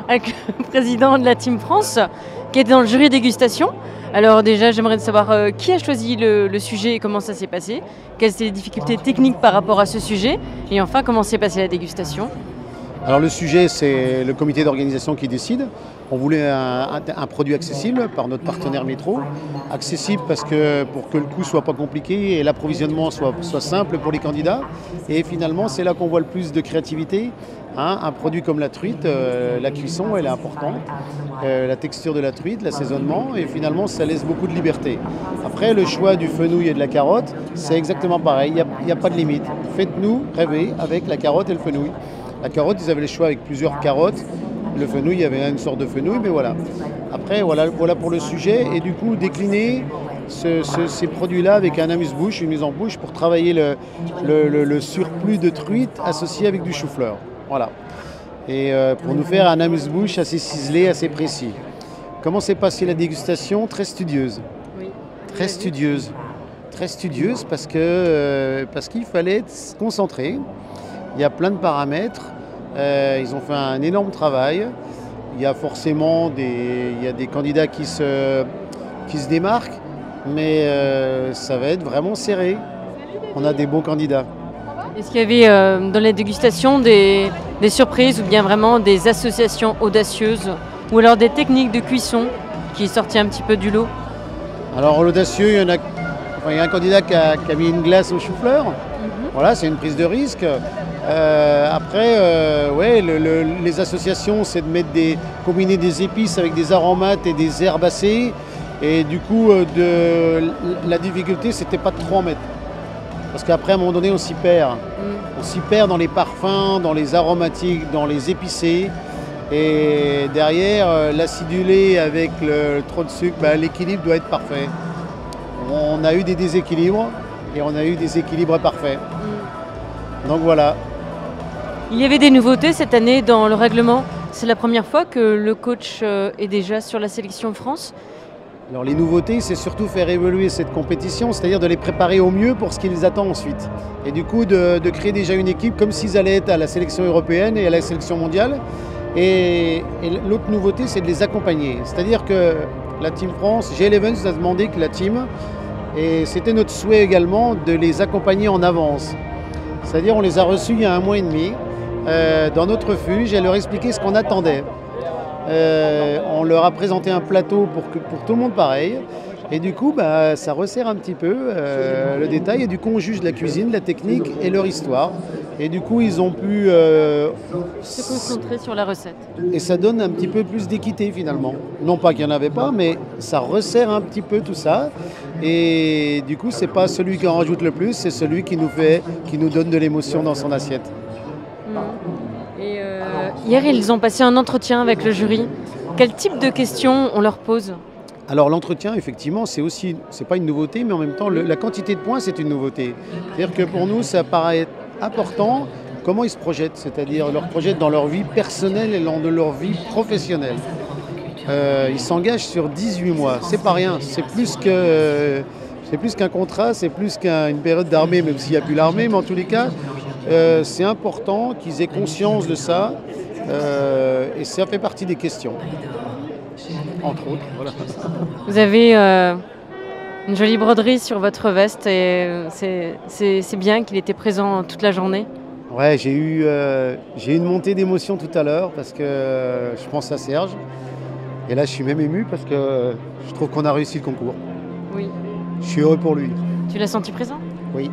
avec le président de la Team France, qui était dans le jury dégustation. Alors déjà, j'aimerais savoir qui a choisi le sujet et comment ça s'est passé, quelles étaient les difficultés techniques par rapport à ce sujet, et enfin, comment s'est passée la dégustation. Alors le sujet, c'est le comité d'organisation qui décide. On voulait un produit accessible par notre partenaire Métro. Accessible parce que pour que le coût soit pas compliqué et l'approvisionnement soit simple pour les candidats. Et finalement, c'est là qu'on voit le plus de créativité. Un produit comme la truite, la cuisson, elle est importante. La texture de la truite, l'assaisonnement, et finalement, ça laisse beaucoup de liberté. Après, le choix du fenouil et de la carotte, c'est exactement pareil. Il n'y a pas de limite. Faites-nous rêver avec la carotte et le fenouil. La carotte, ils avaient le choix avec plusieurs carottes. Le fenouil, il y avait une sorte de fenouil, mais voilà. Après, voilà pour le sujet. Et du coup, décliner ces produits-là avec un amuse-bouche, une mise en bouche, pour travailler le surplus de truite associé avec du chou-fleur. Voilà. Et pour nous faire un amuse-bouche assez ciselé, assez précis. Comment s'est passée la dégustation? Très studieuse. Oui. Très studieuse. Très studieuse parce qu'il fallait se concentrer. Il y a plein de paramètres. Ils ont fait un énorme travail. Il y a forcément des candidats qui se démarquent, mais ça va être vraiment serré. On a des bons candidats. Est-ce qu'il y avait dans les dégustations des surprises ou bien vraiment des associations audacieuses ou alors des techniques de cuisson qui sortaient un petit peu du lot? Alors l'audacieux, il y a un candidat qui a mis une glace au chou-fleur. Voilà, c'est une prise de risque. Après, les associations, c'est de combiner des épices avec des aromates et des herbacées. Et du coup, la difficulté, c'était pas de trop en mettre. Parce qu'après, à un moment donné, on s'y perd. On s'y perd dans les parfums, dans les aromatiques, dans les épicés. Et derrière, l'acidulé avec trop de sucre, l'équilibre doit être parfait. On a eu des déséquilibres et on a eu des équilibres parfaits. Donc voilà. Il y avait des nouveautés cette année dans le règlement. C'est la première fois que le coach est déjà sur la sélection France. Alors les nouveautés, c'est surtout faire évoluer cette compétition, c'est-à-dire de les préparer au mieux pour ce qui les attend ensuite. Et du coup, de créer déjà une équipe comme s'ils allaient être à la sélection européenne et à la sélection mondiale. Et l'autre nouveauté, c'est de les accompagner. C'est-à-dire que la Team France, G11 nous a demandé que la team, et c'était notre souhait également, de les accompagner en avance. C'est-à-dire on les a reçus il y a 1 mois et demi dans notre refuge et leur expliquer ce qu'on attendait. On leur a présenté un plateau pour tout le monde pareil. Et du coup, ça resserre un petit peu le détail. Et du coup, on juge la cuisine, la technique et leur histoire. Et du coup, ils ont pu se concentrer sur la recette. Et ça donne un petit peu plus d'équité finalement. Non pas qu'il n'y en avait pas, mais ça resserre un petit peu tout ça. Et du coup, c'est pas celui qui en rajoute le plus, c'est celui qui nous donne de l'émotion dans son assiette. Et hier, ils ont passé un entretien avec le jury. Quel type de questions on leur pose? Alors l'entretien, effectivement, c'est pas une nouveauté, mais en même temps, la quantité de points, c'est une nouveauté. C'est-à-dire que pour nous, ça paraît important comment ils se projettent, c'est-à-dire leur projettent dans leur vie personnelle et dans leur vie professionnelle. Ils s'engagent sur 18 mois, c'est pas rien, c'est plus qu'un contrat, c'est plus qu'une période d'armée, même s'il n'y a plus l'armée, mais en tous les cas, c'est important qu'ils aient conscience de ça, et ça fait partie des questions. Entre autres, voilà. Vous avez une jolie broderie sur votre veste et c'est bien qu'il était présent toute la journée. Ouais, j'ai eu une montée d'émotion tout à l'heure parce que je pense à Serge. Et là, je suis même ému parce que je trouve qu'on a réussi le concours. Oui. Je suis heureux pour lui. Tu l'as senti présent? Oui.